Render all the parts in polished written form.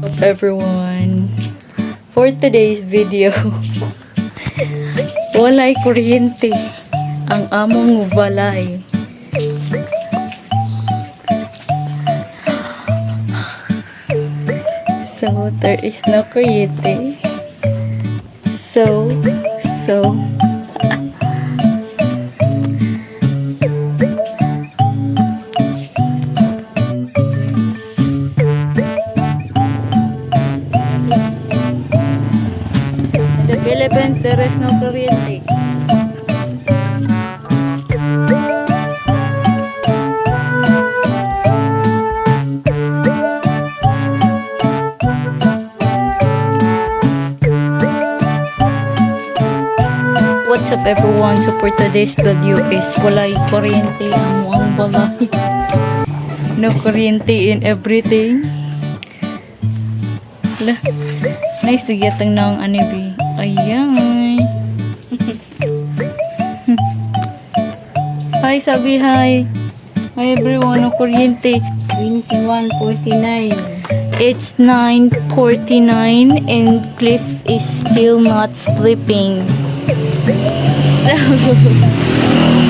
up everyone? For today's video, walay kuryente ang among balay. So there is no kuryente. So the Philippines, there is no kuryente. What's up everyone? So for today's video is walay kuryente ang muang balay. No kuryente in everything. Nice to get ng anibi. Ayan. Hi, sabi hi. Hi everyone, no kuryente. 21:49. It's 9:49 and Cliff is still not sleeping. So,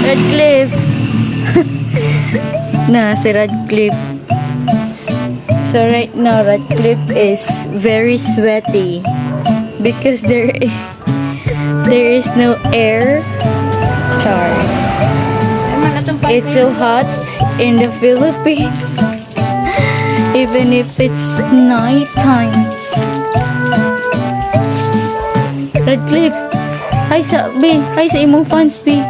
Radcliffe. Si Radcliffe. So right now, Radcliffe is very sweaty because there is no air. Sorry. It's so hot in the Philippines. Even if it's night time. Radcliffe. Hi sa imong fans, B.